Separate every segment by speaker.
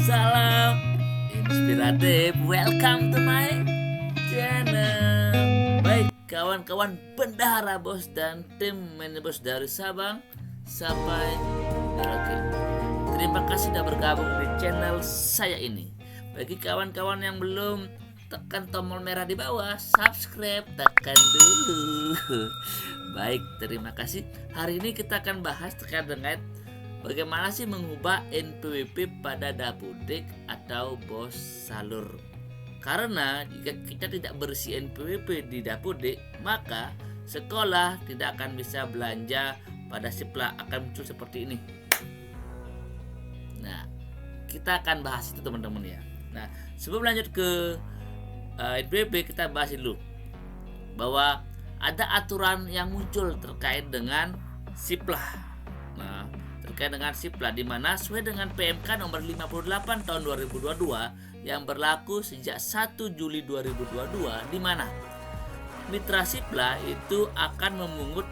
Speaker 1: Salam inspiratif, welcome to my channel. Baik kawan-kawan bendahara bos dan tim manajer dari Sabang sampai Merauke, terima kasih sudah bergabung di channel saya ini. Bagi kawan-kawan yang belum, tekan tombol merah di bawah, subscribe, tekan dulu. Baik, terima kasih. Hari ini kita akan bahas terkait dengan bagaimana sih mengubah NPWP pada dapodik atau bos salur. Karena jika kita tidak berisi NPWP di dapodik, maka sekolah tidak akan bisa belanja pada Sipla, akan muncul seperti ini. Nah, kita akan bahas itu teman-teman ya. Nah, sebelum lanjut ke NPWP, kita bahas dulu bahwa ada aturan yang muncul terkait dengan Sipla. Nah, terkait dengan Sipla di mana sesuai dengan PMK nomor 58 tahun 2022 yang berlaku sejak 1 Juli 2022, di mana mitra Sipla itu akan memungut,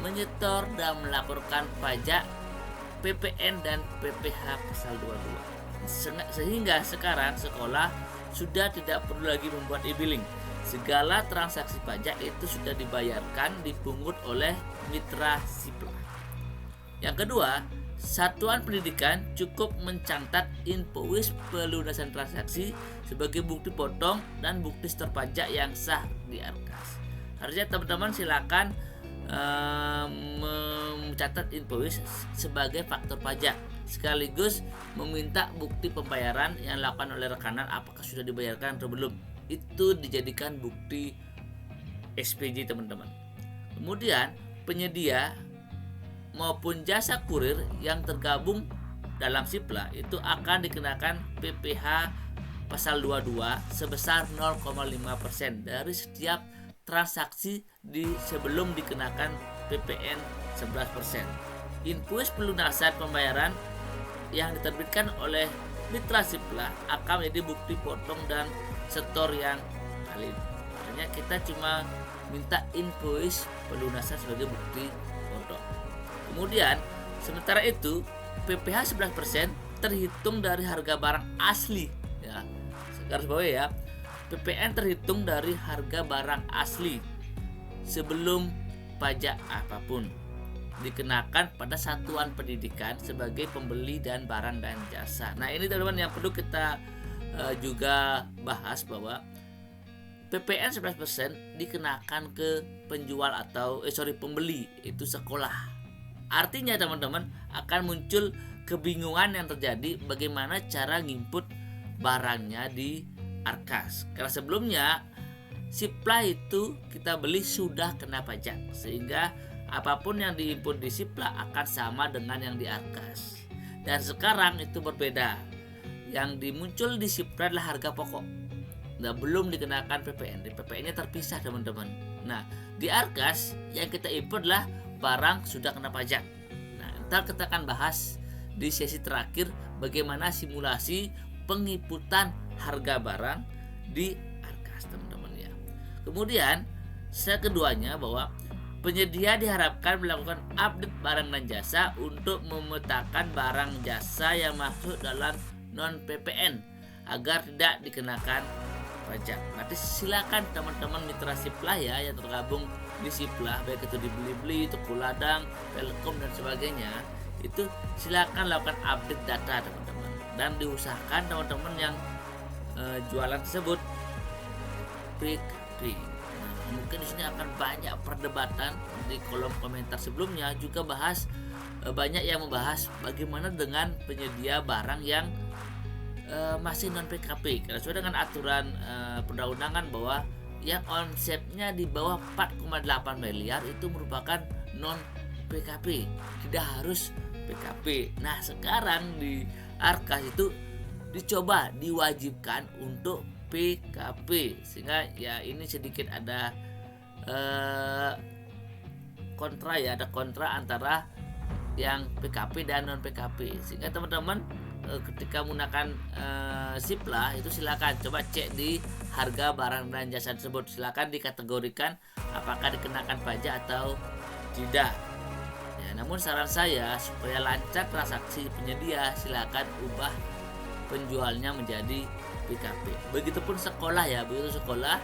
Speaker 1: menyetor dan melaporkan pajak PPN dan PPh pasal 22. Sehingga sekarang sekolah sudah tidak perlu lagi membuat e-billing. Segala transaksi pajak itu sudah dibayarkan, dipungut oleh mitra Sipla. Yang kedua, satuan pendidikan cukup mencatat invoice pelunasan transaksi sebagai bukti potong dan bukti setor pajak yang sah di Arkas. Harusnya teman-teman silakan mencatat invoice sebagai faktor pajak, sekaligus meminta bukti pembayaran yang dilakukan oleh rekanan apakah sudah dibayarkan atau belum. Itu dijadikan bukti SPJ teman-teman. Kemudian penyedia maupun jasa kurir yang tergabung dalam Sipla itu akan dikenakan PPh pasal 22 sebesar 0,5% dari setiap transaksi sebelum dikenakan PPN 11%. Invoice pelunasan pembayaran yang diterbitkan oleh mitra Sipla akan menjadi bukti potong dan setor yang valid. Artinya kita cuma minta invoice pelunasan sebagai bukti potong. Kemudian sementara itu PPh 11% terhitung dari harga barang asli ya. Garis bawah ya. PPN terhitung dari harga barang asli sebelum pajak apapun, dikenakan pada satuan pendidikan sebagai pembeli dan barang dan jasa. Nah, ini teman-teman yang perlu kita juga bahas bahwa PPN 11% dikenakan ke penjual atau pembeli, itu sekolah. Artinya teman-teman akan muncul kebingungan yang terjadi bagaimana cara nginput barangnya di Arkas. Karena sebelumnya Sipla itu kita beli sudah kena pajak, sehingga apapun yang diinput di Sipla akan sama dengan yang di Arkas. Dan sekarang itu berbeda. Yang dimuncul di Sipla adalah harga pokok. Nah, belum dikenakan PPN. Di PPN-nya terpisah teman-teman. Nah, di Arkas yang kita input adalah barang sudah kena pajak. Nah, ntar kita akan bahas di sesi terakhir bagaimana simulasi penginputan harga barang di Arkas teman-teman ya. Kemudian keduanya bahwa penyedia diharapkan melakukan update barang dan jasa untuk memetakan barang jasa yang masuk dalam non PPN agar tidak dikenakan pajak. Nanti silakan teman-teman mitra Sipla ya yang tergabung di Sipla, baik itu dibeli-beli, toko ladang, Telkom dan sebagainya, itu silakan lakukan update data teman-teman, dan diusahakan teman-teman yang jualan tersebut PKP. Nah, mungkin di sini akan banyak perdebatan. Di kolom komentar sebelumnya juga banyak yang membahas bagaimana dengan penyedia barang yang masih non PKP. Karena sesuai dengan aturan perundang-undangan bahwa yang omsetnya di bawah 4,8 miliar itu merupakan non PKP, tidak harus PKP. Nah, sekarang di Arkas itu diwajibkan untuk PKP, sehingga ya ini sedikit ada ada kontra antara yang PKP dan non PKP, sehingga teman-teman ketika menggunakan Sipla itu silakan coba cek di harga barang dan jasa tersebut, silakan dikategorikan apakah dikenakan pajak atau tidak ya. Namun saran saya supaya lancar transaksi penyedia, silakan ubah penjualnya menjadi PKP. Begitupun sekolah ya, begitu sekolah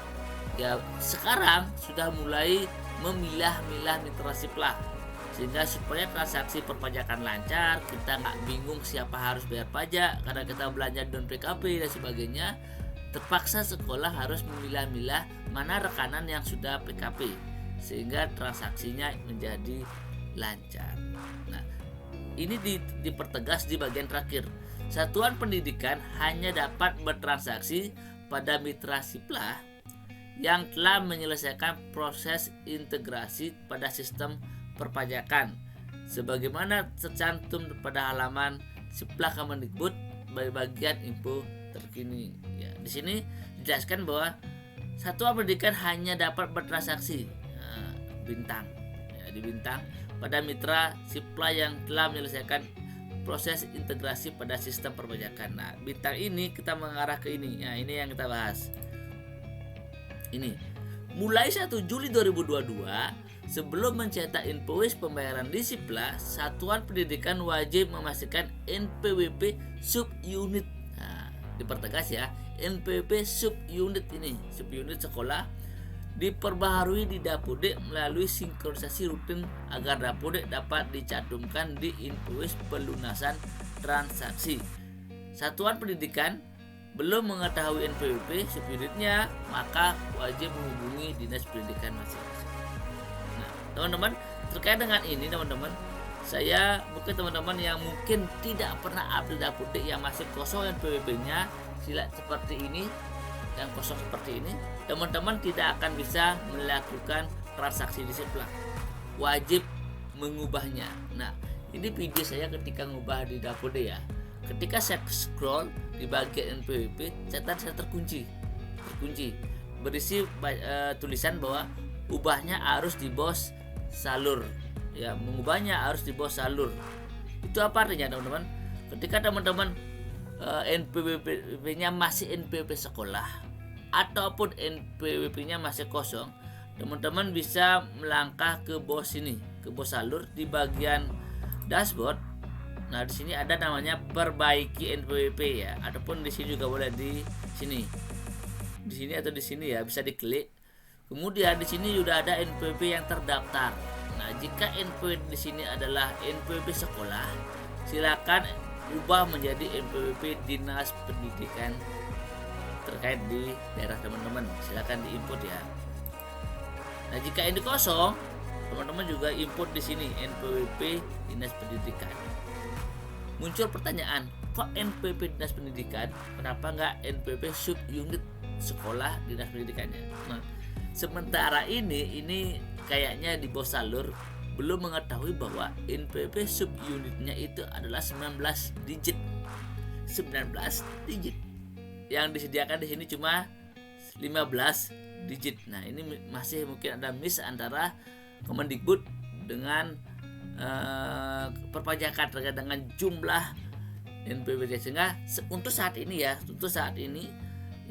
Speaker 1: ya sekarang sudah mulai memilah-milah mitra siplah, sehingga supaya transaksi perpajakan lancar, kita nggak bingung siapa harus bayar pajak karena kita belanja non PKP dan sebagainya. Terpaksa sekolah harus memilah-milah mana rekanan yang sudah PKP sehingga transaksinya menjadi lancar. Nah, ini dipertegas di bagian terakhir. Satuan pendidikan hanya dapat bertransaksi pada mitra siplah yang telah menyelesaikan proses integrasi pada sistem perpajakan sebagaimana tercantum pada halaman Siplah Kemendikbud bagian info terkini. Ya, di sini dijelaskan bahwa satuan pendidikan hanya dapat bertransaksi bintang, ya, di bintang pada mitra siplah yang telah menyelesaikan proses integrasi pada sistem perpajakan. Nah, bintang ini kita mengarah ke ini. Nah, ini yang kita bahas. Ini mulai 1 Juli 2022, sebelum mencetak invoice pembayaran di Siplah, satuan pendidikan wajib memastikan NPWP subunit. Nah, dipertegas ya, NPWP subunit ini, subunit sekolah diperbaharui di Dapodik melalui sinkronisasi rutin agar Dapodik dapat dicantumkan di invoice pelunasan transaksi. Satuan pendidikan belum mengetahui NPWP subunitnya, maka wajib menghubungi dinas pendidikan masing-masing. Nah, teman-teman, terkait dengan ini teman-teman, saya mungkin teman-teman yang mungkin tidak pernah update Dapodik yang masih kosong NPWP-nya, sila seperti ini, yang kosong seperti ini, teman-teman tidak akan bisa melakukan transaksi di Siplah. Wajib mengubahnya. Nah, ini video saya ketika ngubah di Dapodik ya. Ketika saya scroll di bagian NPWP, catatan saya terkunci, berisi tulisan bahwa ubahnya harus di bos salur. Ya, mengubahnya harus di bos salur. Itu apa artinya teman-teman? Ketika teman-teman NPWP-nya masih NPWP sekolah ataupun NPWP-nya masih kosong, teman-teman bisa melangkah ke bos sini, ke bos salur di bagian dashboard. Nah, di sini ada namanya perbaiki NPWP ya, ataupun di sini juga boleh di sini. Di sini atau di sini ya, bisa diklik. Kemudian di sini sudah ada NPWP yang terdaftar. Nah, jika NPWP di sini adalah NPWP sekolah, silakan ubah menjadi NPWP Dinas Pendidikan terkait di daerah teman-teman. Silakan diinput ya. Nah, jika ini kosong, teman-teman juga input di sini NPWP Dinas Pendidikan. Muncul pertanyaan, kok NPWP Dinas Pendidikan, kenapa nggak NPWP subunit sekolah Dinas Pendidikannya? Nah, sementara ini kayaknya di bos salur belum mengetahui bahwa NPWP subunitnya itu adalah 19 digit. 19 digit. Yang disediakan di sini cuma 15 digit. Nah, ini masih mungkin ada miss antara Kemendikbud dengan perpajakan terkait dengan jumlah NPWP, sehingga untuk saat ini ya, untuk saat ini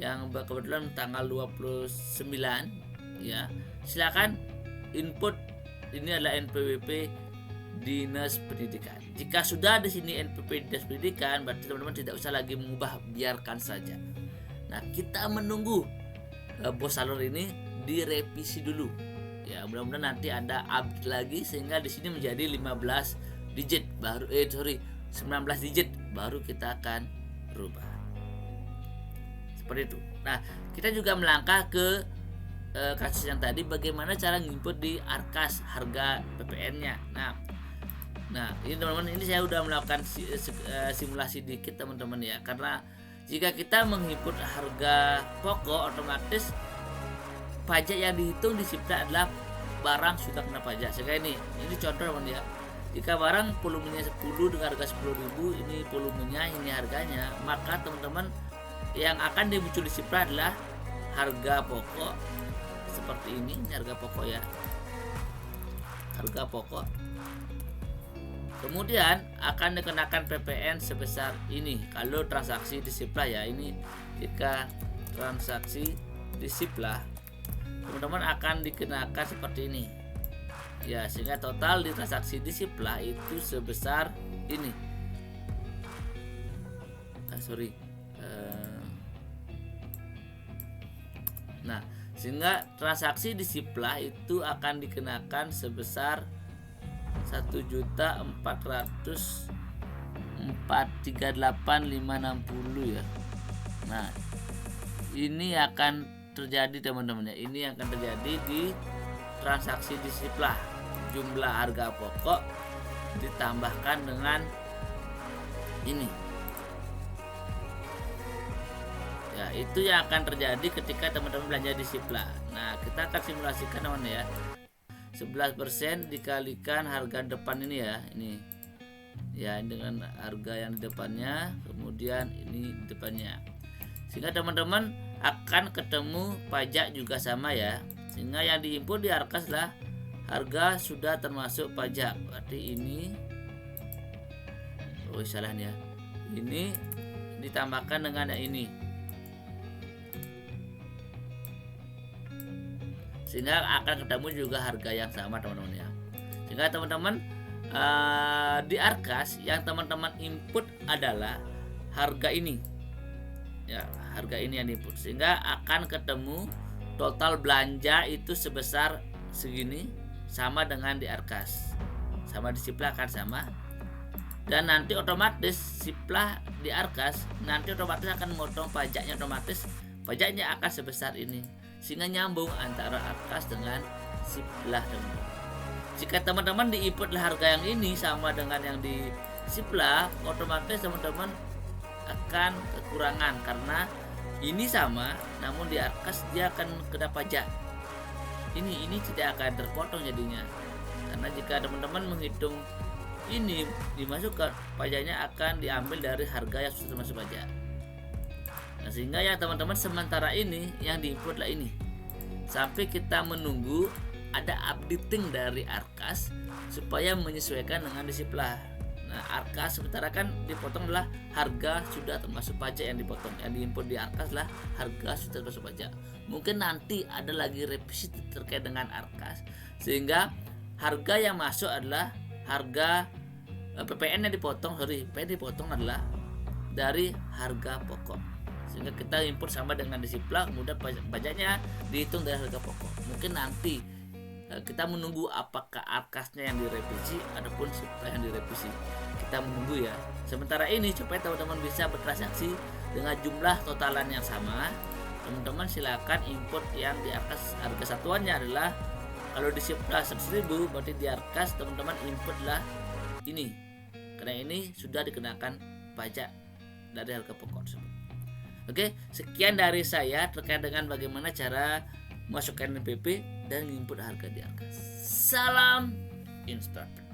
Speaker 1: yang kebetulan tanggal 29 ya, silakan input ini adalah NPWP Dinas Pendidikan. Jika sudah di sini NPWP Dinas Pendidikan, berarti teman-teman tidak usah lagi mengubah, biarkan saja. Nah, kita menunggu bos salur ini direvisi dulu. Ya, mudah-mudahan nanti ada update lagi sehingga di sini menjadi 15 digit baru 19 digit baru kita akan rubah. Seperti itu. Nah, kita juga melangkah ke kasus yang tadi, bagaimana cara nginput di Arkas harga PPN-nya. Nah, ini teman-teman, ini saya udah melakukan simulasi dikit teman-teman ya, karena jika kita menginput harga pokok, otomatis pajak yang dihitung di Siplah adalah barang sudah kena pajak. Sehingga ini contoh teman ya. Jika barang volumenya 10 dengan harga 10.000, ini volumenya, ini harganya, maka teman-teman yang akan dimuncul di Siplah adalah harga pokok seperti ini harga pokok ya. Harga pokok. Kemudian akan dikenakan PPN sebesar ini kalau transaksi di Siplah ya. Ini jika transaksi di Siplah, teman-teman akan dikenakan seperti ini. Ya, sehingga total di transaksi di Sipla itu sebesar ini. Nah, sehingga transaksi di Sipla itu akan dikenakan sebesar 1.438.560 ya. Nah, ini akan terjadi teman-teman ya. Ini akan terjadi di transaksi di Sipla. Jumlah harga pokok ditambahkan dengan ini. Ya, itu yang akan terjadi ketika teman-teman belanja di Sipla. Nah, kita akan simulasikan teman-teman ya. 11% dikalikan harga depan ini ya, ini. Ya, dengan harga yang di depannya, kemudian ini di depannya. Sehingga teman-teman akan ketemu pajak juga sama ya. Sehingga yang diinput di Arkas lah harga sudah termasuk pajak. Berarti ini salah nih ya. Ini ditambahkan dengan yang ini. Sehingga akan ketemu juga harga yang sama teman-teman ya. Sehingga teman-teman di Arkas yang teman-teman input adalah harga ini. Ya, harga ini yang diinput. Sehingga akan ketemu total belanja itu sebesar segini, sama dengan di Arkas. Sama di Sipla akan sama. Dan nanti otomatis Sipla di Arkas nanti otomatis akan memotong pajaknya, otomatis pajaknya akan sebesar ini. Sehingga nyambung antara Arkas dengan Sipla teman-teman. Jika teman-teman diinput harga yang ini sama dengan yang di Sipla, otomatis teman-teman akan kekurangan karena ini sama, namun di Arkas dia akan kena pajak. Ini tidak akan terpotong jadinya. Karena jika teman-teman menghitung ini dimasukkan, pajaknya akan diambil dari harga yang sudah termasuk pajak. Nah, sehingga ya teman-teman sementara ini yang diinput lah ini. Sampai kita menunggu ada updating dari Arkas supaya menyesuaikan dengan di Sipla. Nah, Arkas sementara kan dipotong adalah harga sudah termasuk pajak yang dipotong. Yang diinput di Arkas lah harga sudah termasuk pajak. Mungkin nanti ada lagi revisi terkait dengan Arkas, sehingga harga yang masuk adalah harga PPN yang dipotong, adalah dari harga pokok. Sehingga kita import sama dengan di Sipla, kemudian pajaknya dihitung dari harga pokok. Mungkin nanti kita menunggu apakah Arkasnya yang direvisi ataupun Sipla yang direvisi. Kita menunggu ya. Sementara ini supaya teman-teman bisa bertransaksi dengan jumlah totalan yang sama, teman-teman silakan import yang di Arkas harga satuannya adalah, kalau di Sipla 100.000, berarti di Arkas teman-teman import lah ini. Karena ini sudah dikenakan pajak dari harga pokok tersebut. Oke, sekian dari saya terkait dengan bagaimana cara masukkan NPP dan input harga di Arkas. Salam Inspirator.